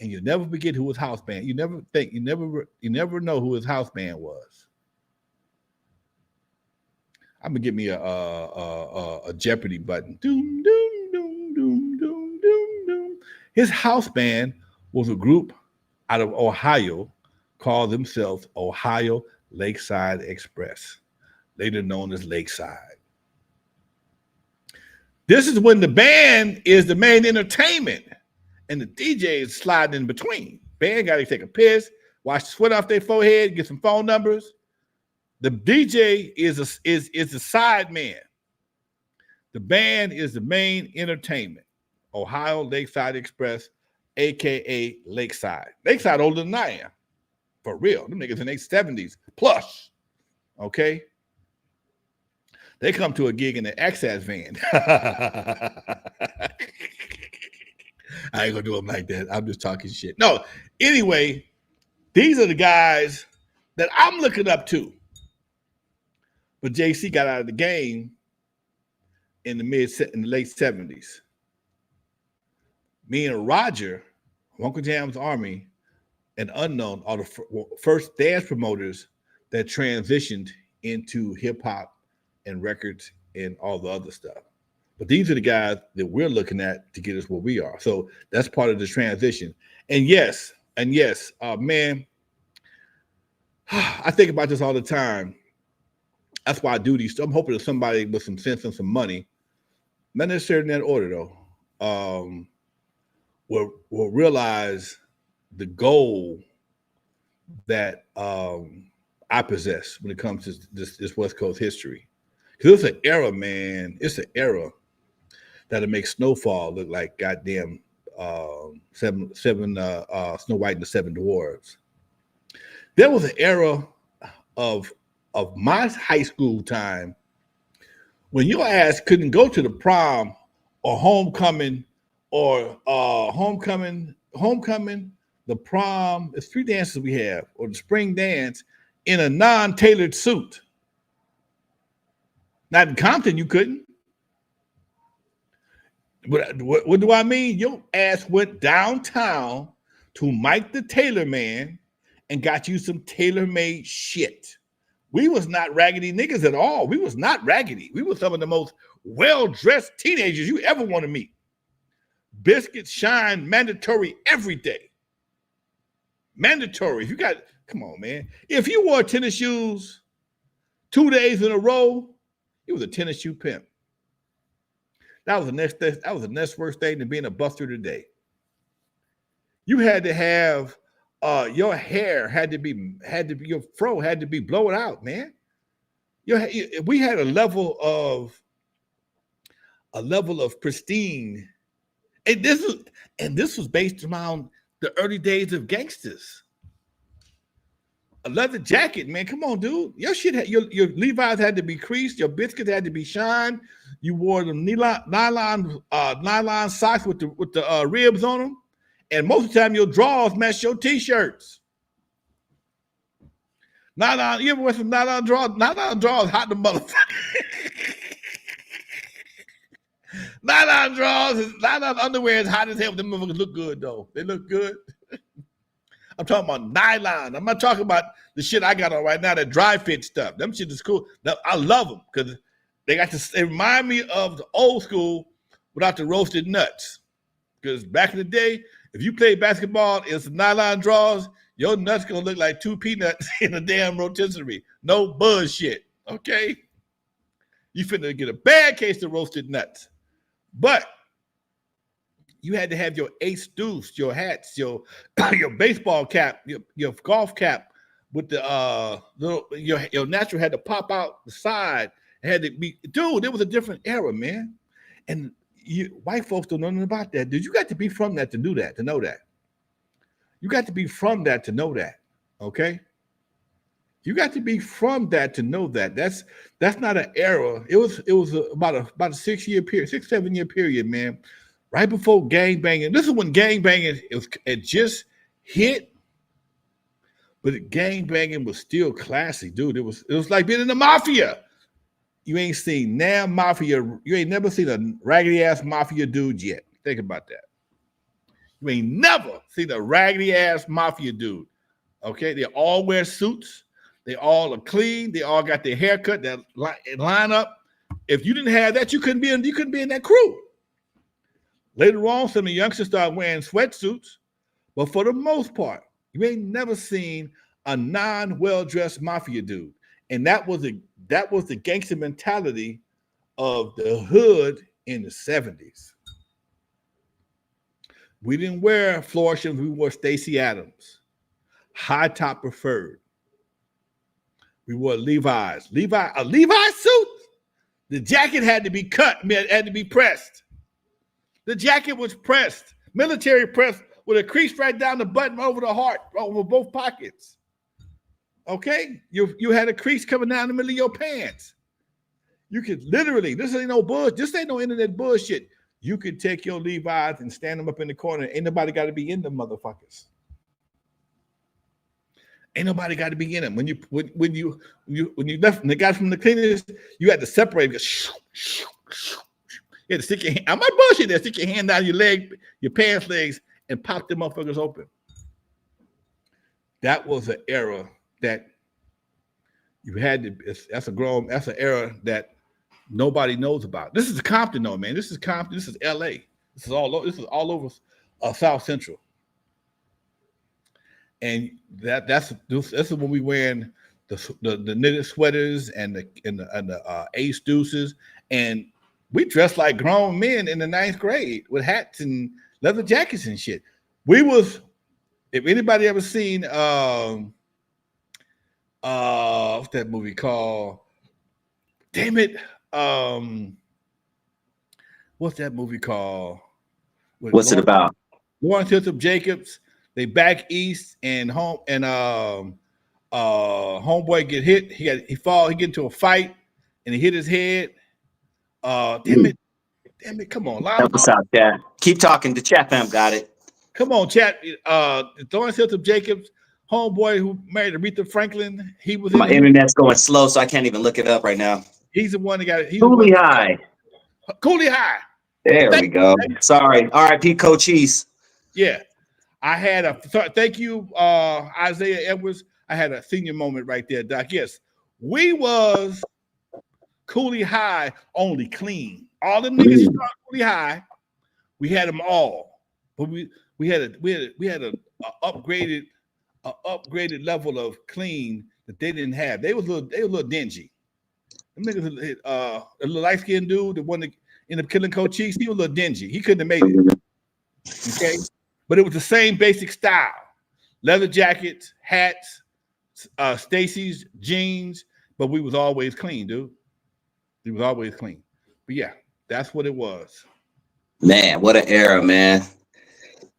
And you never forget who his house band. You never know who his house band was. I'm gonna give me a Jeopardy button. Doom, doom, doom, doom, doom, doom, doom. His house band was a group out of Ohio called themselves Ohio Lakeside Express, later known as Lakeside. This is when the band is the main entertainment and the DJ is sliding in between. Band got to take a piss, wash the sweat off their forehead, get some phone numbers. The DJ is a side man. The band is the main entertainment. Ohio Lakeside Express, aka Lakeside. Lakeside older than I am. For real. Them niggas in their 70s plus. Okay? They come to a gig in an Access van. I ain't gonna do them like that. I'm just talking shit. No, anyway, these are the guys that I'm looking up to. But JC got out of the game in the late 70s. Me and Roger, Uncle Jam's Army, and Unknown are the first dance promoters that transitioned into hip hop and records and all the other stuff. But these are the guys that we're looking at to get us where we are. So that's part of the transition. And yes, man, I think about this all the time. That's why I do these. I'm hoping that somebody with some sense and some money, not necessarily in that order though, will realize the goal that I I possess when it comes to this West Coast history. Because it's an era, man. It's an era that'll make Snowfall look like goddamn seven Snow White and the Seven Dwarves. There was an era of my high school time when your ass couldn't go to the prom or homecoming or homecoming, the prom. There's 3 dances we have, or the spring dance in a non-tailored suit. Not in Compton, you couldn't. What do I mean? Your ass went downtown to Mike the Tailor Man and got you some tailor-made shit. We was not raggedy niggas at all. We was not raggedy. We were some of the most well-dressed teenagers you ever want to meet. Biscuits shine mandatory every day. Mandatory. If you got, come on, man. If you wore tennis shoes 2 days in a row, it was a tennis shoe pimp. That was the next worst thing than being a buster today. You had to have your hair had to be your fro had to be blown out, man. We had a level of pristine, and this was based around the early days of gangsters. A leather jacket, man. Come on, dude. Your shit, your Levi's had to be creased. Your biscuits had to be shined. You wore the nylon socks with the ribs on them, and most of the time your drawers match your t-shirts. Nylon. You ever wear some nylon drawers? Nylon drawers hot the motherfucker. Nylon underwear is hot as hell. Them motherfuckers look good though. They look good. I'm talking about nylon. I'm not talking about the shit I got on right now, that dry fit stuff. Them shit is cool. I love them because they remind me of the old school without the roasted nuts. Because back in the day, if you played basketball in some nylon drawers, your nuts gonna look like 2 peanuts in a damn rotisserie. No bullshit. Okay? You finna get a bad case of roasted nuts. But you had to have your ace deuce, your hats, your baseball cap, your golf cap with the your natural had to pop out the side. It had to be, dude, it was a different era, man. And white folks don't know nothing about that. Dude, you got to be from that to do that, to know that. You got to be from that to know that. Okay? You got to be from that to know that. That's not an era. It was about a 6-year period, 6-7 year period, man. Right before gangbanging. This is when gangbanging it just hit, but gangbanging was still classy, dude. It was like being in the mafia. You ain't seen damn mafia. You ain't never seen a raggedy ass mafia dude yet. Think about that. You ain't never seen a raggedy ass mafia dude. Okay, they all wear suits. They all are clean. They all got their haircut that line up. If you didn't have that, you couldn't be in that crew. Later on, some of the youngsters started wearing sweatsuits, but for the most part, you ain't never seen a non-well-dressed mafia dude. And that was the gangster mentality of the hood in the 70s. We didn't wear Florshams, we wore Stacey Adams. High top preferred. We wore Levi's. A Levi suit? The jacket had to be cut, had to be pressed. The jacket was pressed, military pressed, with a crease right down the button over the heart, over both pockets. Okay? You had a crease coming down the middle of your pants. You could literally, this ain't no bullshit. This ain't no internet bullshit. You could take your Levi's and stand them up in the corner. Ain't nobody got to be in them motherfuckers. Ain't nobody got to be in them. When you left the guy from the cleaners, you had to separate. You had to stick your hand. I'm not bullshit there. Stick your hand down your leg, your pants legs, and pop them motherfuckers open. That was an era that you had to. That's an era that nobody knows about. This is Compton, though, man. This is Compton. This is L.A. This is all over South Central. And that's when we wearing the knitted sweaters and the ace deuces, and we dressed like grown men in the 9th grade with hats and leather jackets and shit. We was, if anybody ever seen what's that movie called? Damn it. What's that movie called? With What's it about? Lawrence Hilton Jacobs. They back east and homeboy get hit. He get into a fight and he hit his head. Damn it, come on, Help us out, chat. Keep talking. The chat fam got it. Come on, chat. Lawrence Hilton Jacobs, homeboy who married Aretha Franklin. He was My internet's going slow, so I can't even look it up right now. He's the one that got it. Cooley High. Cooley High. There we go. Sorry. R.I.P. Coach East. Yeah. Thank you, Isaiah Edwards. I had a senior moment right there, Doc. Yes, we was Cooley High only clean. All them niggas who started Cooley High, we had them all, but we had a upgraded level of clean that they didn't have. They were a little dingy. Them niggas, a little light skinned dude, the one that ended up killing Coach Cheeks, he was a little dingy. He couldn't have made it. Okay, but it was the same basic style: leather jackets, hats, Stacy's jeans. But we was always clean, dude. We was always clean. But yeah, that's what it was. Man, what an era, man.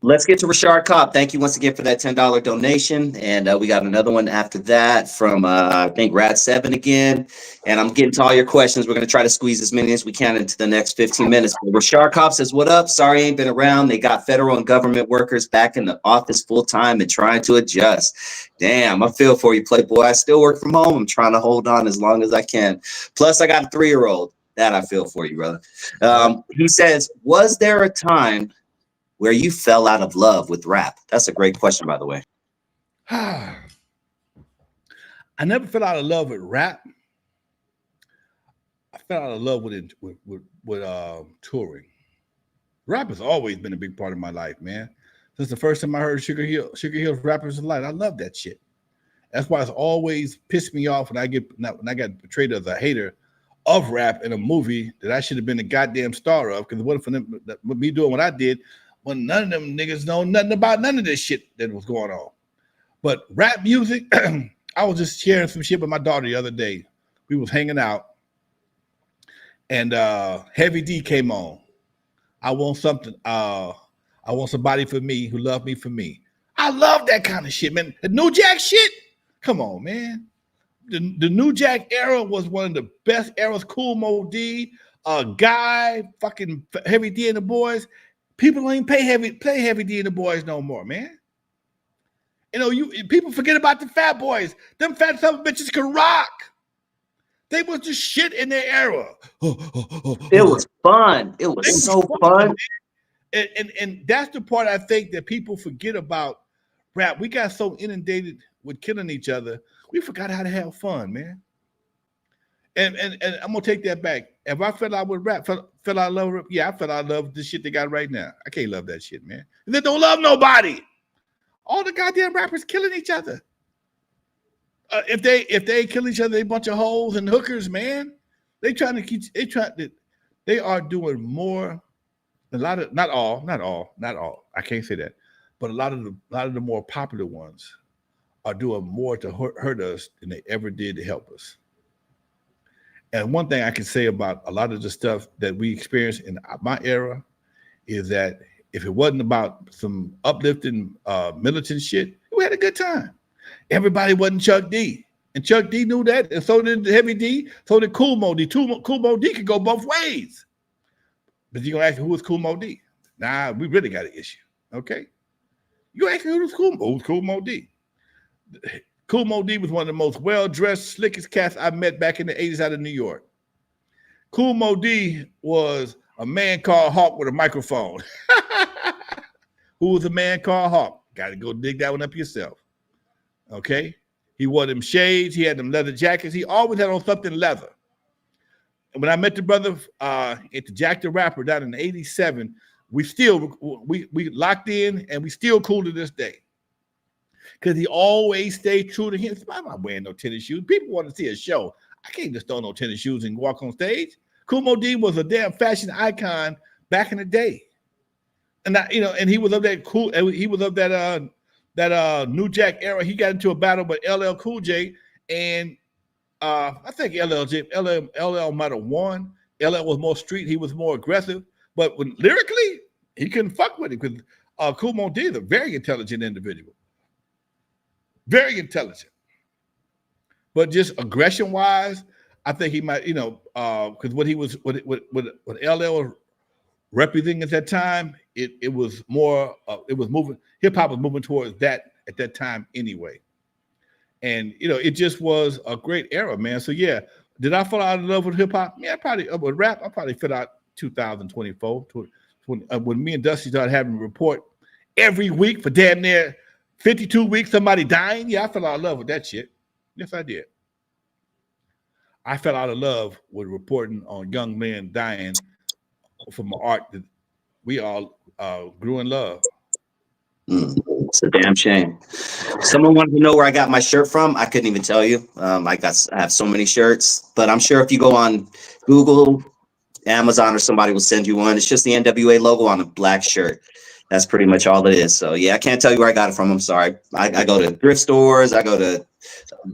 Let's get to Rashard Cobb. Thank you once again for that $10 donation. And we got another one after that from, I think, Rad7 again. And I'm getting to all your questions. We're going to try to squeeze as many as we can into the next 15 minutes. But Rashard Cobb says, what up? Sorry, ain't been around. They got federal and government workers back in the office full time and trying to adjust. Damn, I feel for you, Playboy. I still work from home. I'm trying to hold on as long as I can. Plus, I got a 3-year-old. That I feel for you, brother. He says, was there a time where you fell out of love with rap? That's a great question, by the way. I never fell out of love with rap. I fell out of love with touring. Rap has always been a big part of my life, man. Since the first time I heard Sugar Hill's Rappers Delight, I love that shit. That's why it's always pissed me off when I got portrayed as a hater of rap in a movie that I should have been the goddamn star of, because it wasn't for them, me doing what I did. Well, none of them niggas know nothing about none of this shit that was going on. But rap music, I was just sharing some shit with my daughter the other day. We was hanging out, and Heavy D came on. I want somebody for me who loved me for me. I love that kind of shit, man. The New Jack shit, come on, man. The New Jack era was one of the best eras. Cool Mo D, Guy, fucking Heavy D and the Boys. People don't even play Heavy D and the Boys no more, man. You know, people forget about the Fat Boys. Them fat son of bitches can rock. They was just shit in their era. It was fun. It was so fun. And that's the part I think that people forget about rap. We got so inundated with killing each other, we forgot how to have fun, man. And I'm gonna take that back. If I fell out with rap, fell out of love with rap, yeah, I fell out of love with the shit they got right now. I can't love that shit, man. And they don't love nobody. All the goddamn rappers killing each other. If they kill each other, they a bunch of hoes and hookers, man. They are doing more. Not all. I can't say that, but a lot of the more popular ones are doing more to hurt us than they ever did to help us. And one thing I can say about a lot of the stuff that we experienced in my era is that if it wasn't about some uplifting militant shit, we had a good time. Everybody wasn't Chuck D. And Chuck D knew that, and so did Heavy D, so did Cool Mo D. Cool Mo D could go both ways. But you're going to ask me, who was Cool Mo D? Nah, we really got an issue, okay? You ask me who was Cool Mo D? Cool Mo D was one of the most well-dressed, slickest cats I met back in the 80s out of New York. Cool Mo D was a man called Hawk with a microphone. Who was a man called Hawk? Got to go dig that one up yourself. Okay? He wore them shades. He had them leather jackets. He always had on something leather. And when I met the brother at the Jack the Rapper down in 87, we locked in, and we still cool to this day. Because he always stayed true to him. I'm not wearing no tennis shoes. People want to see a show. I can't just throw no tennis shoes and walk on stage. Cool Mo D was a damn fashion icon back in the day. And and he was of that cool, he was of that New Jack era. He got into a battle with LL Cool J, and I think LL might have won. LL was more street. He was more aggressive. But when lyrically, he couldn't fuck with him because Kool Moe Dee is a very intelligent individual. Very intelligent. But just aggression-wise, I think he might, because what LL was representing at that time, it was more, it was moving, hip-hop was moving towards that at that time anyway. And, it just was a great era, man. So, yeah, did I fall out of love with hip-hop? Yeah, probably, with rap, I probably fell out 2024, when me and Dusty started having a report every week for damn near 52 weeks, somebody dying. Yeah, I fell out of love with that shit. Yes, I did. I fell out of love with reporting on young men dying from art that we all grew in love. It's a damn shame. Someone wanted to know where I got my shirt from. I couldn't even tell you. I have so many shirts, but I'm sure if you go on Google, Amazon, or somebody will send you one. It's just the N.W.A logo on a black shirt. That's pretty much all it is. So yeah, I can't tell you where I got it from. I'm sorry. I go to thrift stores. I go to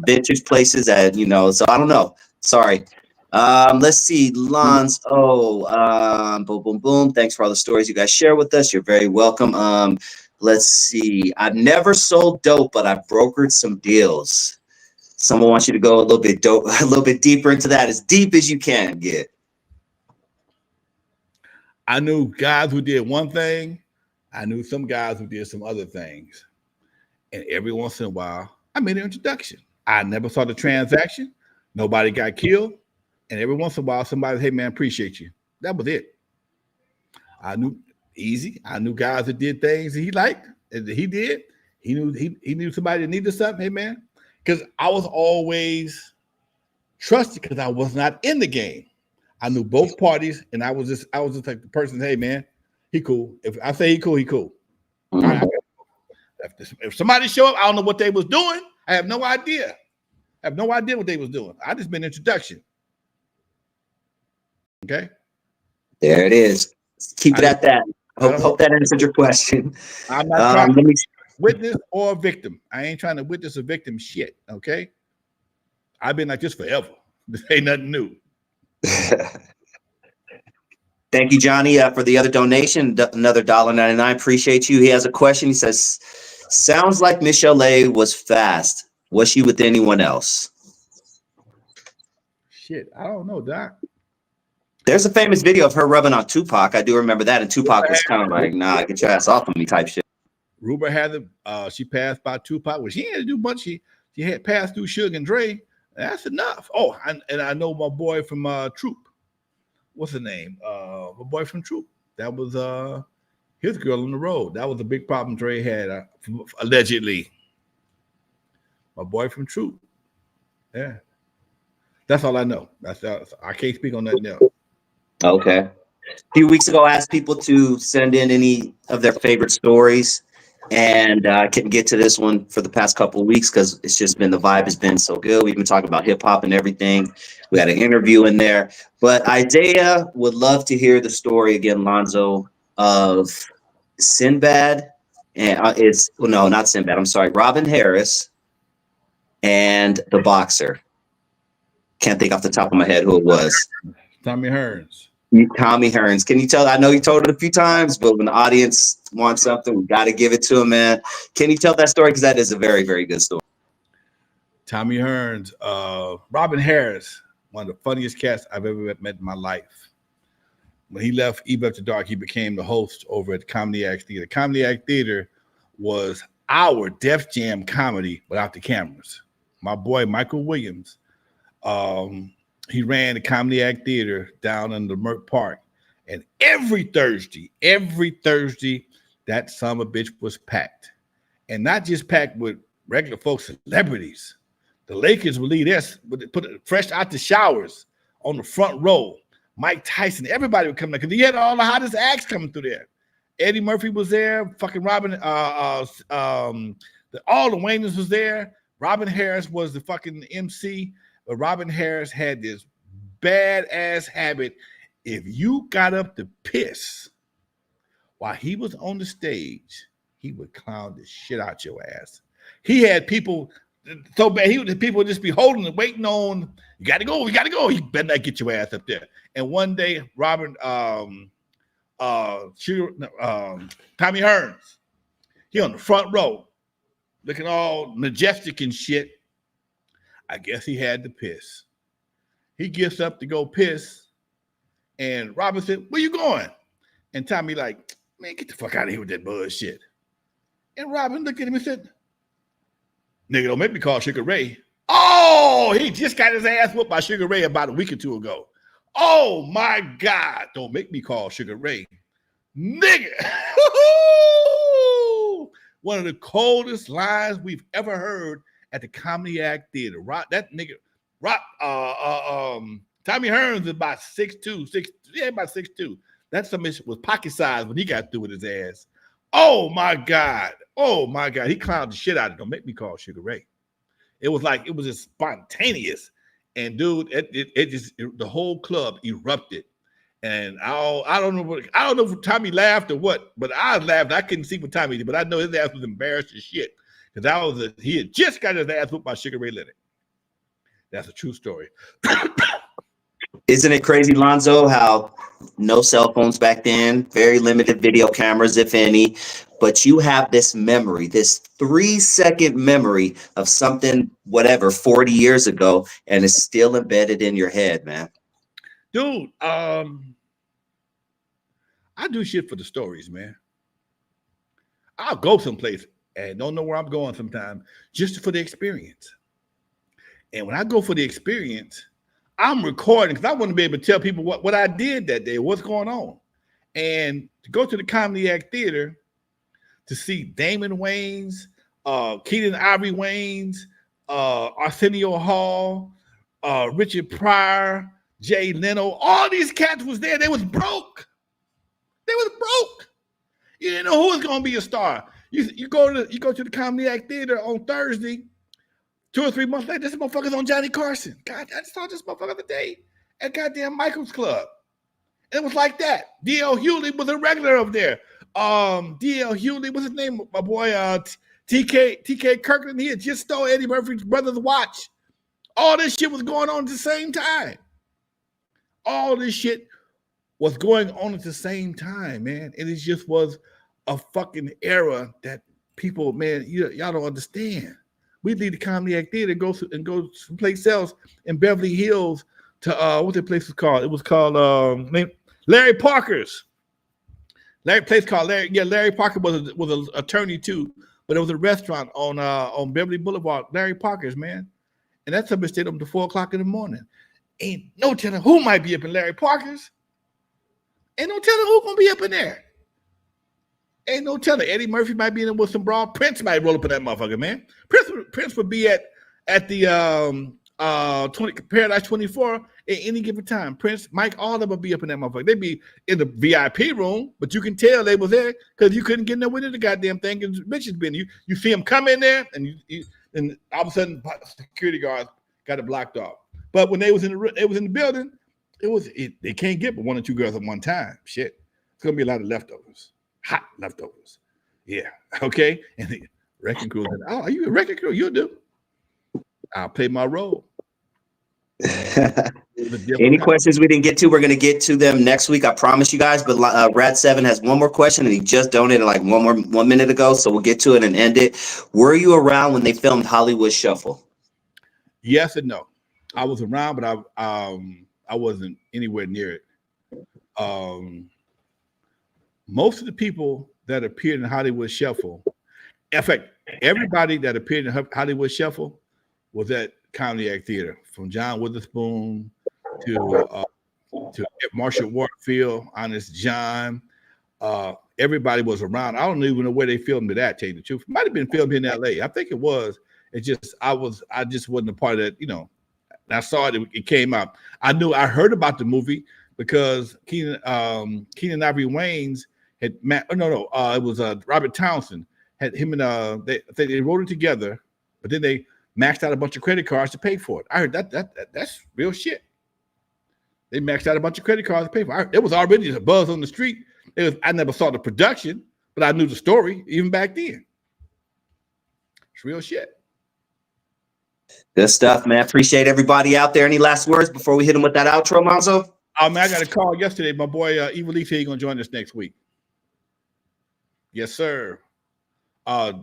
vintage places so I don't know. Sorry. Let's see. Lonzo. Boom, boom, boom. Thanks for all the stories you guys share with us. You're very welcome. Let's see. I've never sold dope, but I've brokered some deals. Someone wants you to go a little bit deeper into that, as deep as you can get. I knew guys who did one thing. I knew some guys who did some other things. And every once in a while, I made an introduction. I never saw the transaction. Nobody got killed. And every once in a while, somebody, hey, man, appreciate you. That was it. I knew Eazy. I knew guys that did things that he liked, and that he did. He knew somebody that needed something. Hey, man. Because I was always trusted because I was not in the game. I knew both parties, and I was just like the person, hey, man, he cool. If I say he cool, he cool. All right, if somebody show up, I don't know what they was doing. I have no idea. I have no idea what they was doing. I just made an introduction. Okay. There it is. Keep it at that. Hope that answered your question. I'm not trying to witness or a victim. I ain't trying to witness a victim shit. Okay. I've been like this forever. This ain't nothing new. Thank you, Johnny, for the other donation. Another $1.99. Appreciate you. He has a question. He says, sounds like Michel'le was fast. Was she with anyone else? Shit, I don't know, Doc. There's a famous video of her rubbing on Tupac. I do remember that. And Tupac was kind of like, nah, get your ass off of me type shit. Ruber had she passed by Tupac. Well, she had to do much. She had passed through Suge and Dre. That's enough. Oh, and I know my boy from Troop. What's the name? My boy from Troop. That was his girl on the road. That was a big problem Dre had, allegedly. My boy from Troop. Yeah. That's all I know. I can't speak on nothing else. Okay. A few weeks ago, I asked people to send in any of their favorite stories. And I couldn't get to this one for the past couple of weeks because it's just been, the vibe has been so good. We've been talking about hip hop and everything. We had an interview in there. But Isaiah would love to hear the story again, Lonzo, of Sinbad. And not Sinbad. I'm sorry. Robin Harris and the boxer. Can't think off the top of my head who it was. Tommy Hearns. Tommy Hearns. Can you tell? I know you told it a few times, but when the audience wants something, we got to give it to him, man. Can you tell that story? Because that is a very, very good story. Tommy Hearns, Robin Harris, one of the funniest cats I've ever met in my life. When he left Eve After Dark, he became the host over at the Comedy Act Theater. Comedy Act Theater was our Def Jam comedy without the cameras. My boy Michael Williams, he ran the Comedy Act Theater down in the Merck Park. And every Thursday, that son of a bitch was packed. And not just packed with regular folks, celebrities. The Lakers would leave this, put it fresh out the showers on the front row. Mike Tyson, everybody would come there because he had all the hottest acts coming through there. Eddie Murphy was there, fucking Robin, all the Wayans was there. Robin Harris was the fucking MC. But Robin Harris had this badass habit. If you got up to piss while he was on the stage, he would clown the shit out your ass. He had people so bad. The people would just be holding and waiting on. You got to go. You got to go. You better not get your ass up there. And one day, Tommy Hearns, he on the front row, looking all majestic and shit. I guess he had to piss. He gets up to go piss, and Robin said, "Where you going?" And Tommy like, "Man, get the fuck out of here with that bullshit." And Robin looked at him and said, "Nigga, don't make me call Sugar Ray." Oh, he just got his ass whooped by Sugar Ray about a week or two ago. Oh my God, don't make me call Sugar Ray. Nigga. One of the coldest lines we've ever heard at the Comedy Act Theater. That nigga, Tommy Hearns is about 6'2", about 6'2". That submission was pocket size when he got through with his ass. Oh my God. Oh my God. He clowned the shit out of it. Don't make me call Sugar Ray. It was just spontaneous. And dude, the whole club erupted. And I don't know if Tommy laughed or what, but I laughed. I couldn't see what Tommy did, but I know his ass was embarrassed as shit. Because he had just got his ass whooped by Sugar Ray Leonard. That's a true story. Isn't it crazy, Lonzo, how no cell phones back then, very limited video cameras, if any, but you have this memory, this 3-second memory of something, whatever, 40 years ago, and it's still embedded in your head, man. Dude, I do shit for the stories, man. I'll go someplace and don't know where I'm going sometimes just for the experience. And when I go for the experience, I'm recording because I want to be able to tell people what I did that day, what's going on. And to go to the Comedy Act Theater to see Damon Wayans, Keenen Ivory Wayans, Arsenio Hall, Richard Pryor, Jay Leno, all these cats was there. They was broke. You didn't know who was going to be a star. You go to the Comedy Act Theater on Thursday. 2 or 3 months later, this motherfucker's on Johnny Carson. God, I just saw this motherfucker the day at goddamn Michael's Club. It was like that. D.L. Hewley was a regular over there. D.L. Hewley, what's his name? My boy, T.K. Kirkland. He had just stole Eddie Murphy's brother's watch. All this shit was going on at the same time. All this shit was going on at the same time, man. And it just was a fucking era that people, man, y'all don't understand. We leave the Comedy Act Theater and go someplace else in Beverly Hills to what the place was called. It was called Larry Parker's. Place called Larry. Yeah, Larry Parker was an attorney too, but it was a restaurant on Beverly Boulevard. Larry Parker's, man, and that's something stayed up to 4 o'clock in the morning. Ain't no telling who might be up in Larry Parker's. Ain't no telling who's gonna be up in there. Ain't no telling. Eddie Murphy might be in there with some broad. Prince might roll up in that motherfucker, man. Prince would be at the Paradise 24 at any given time. Prince, Mike, all of them would be up in that motherfucker. They'd be in the VIP room, but you can tell they was there because you couldn't get nowhere near the goddamn thing. And bitches been you see them come in there, and and all of a sudden security guards got it blocked off. But when they was in the building, they can't get but 1 or 2 girls at one time. Shit, it's gonna be a lot of leftovers. Hot leftovers. Yeah. Okay. And the wrecking crew said, "Oh, are you a wrecking crew? You'll do. I'll play my role." Any questions we didn't get to, we're going to get to them next week. I promise you guys. But Rad7 has one more question, and he just donated like 1 minute ago. So we'll get to it and end it. Were you around when they filmed Hollywood Shuffle? Yes and no. I was around, but I wasn't anywhere near it. Most of the people that appeared in Hollywood Shuffle, in fact, everybody that appeared in Hollywood Shuffle was at Comedy Act Theater, from John Witherspoon to Marshall Warfield, Honest John. Everybody was around. I don't even know where they filmed it at, tell you the truth. It might have been filmed in LA. I think it was. I just wasn't a part of that, you know. I saw it, it came out. I heard about the movie because Keenen Ivory Wayans had it was Robert Townsend had him and they wrote it together, but then they maxed out a bunch of credit cards to pay for it. I heard that's real shit. They maxed out a bunch of credit cards to pay for it. It was already a buzz on the street. I never saw the production, but I knew the story even back then. It's real shit. Good stuff, man. Appreciate everybody out there. Any last words before we hit them with that outro, Lonzo? Oh man, I got a call yesterday. My boy Eazy said he's gonna join us next week. Yes, sir.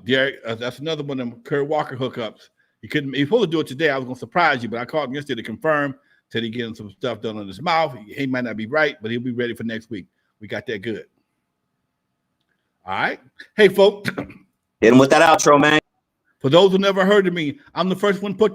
Derek, that's another one of them Kurt Walker hookups. He couldn't. He was supposed to do it today. I was gonna surprise you, but I called him yesterday to confirm. Said he getting some stuff done on his mouth. He might not be right, but he'll be ready for next week. We got that good. All right. Hey, folks. Hit him with that outro, man. For those who never heard of me, I'm the first one put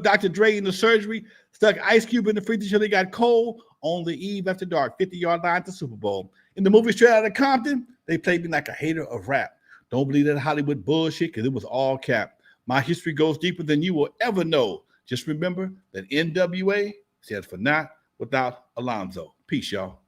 Dr. Dre in the surgery, stuck Ice Cube in the freezer till he got cold on the eve after dark, 50-yard line to Super Bowl. In the movie Straight Outta Compton, they played me like a hater of rap. Don't believe that Hollywood bullshit because it was all cap. My history goes deeper than you will ever know. Just remember that N.W.A. stands for not without Alonzo. Peace, y'all.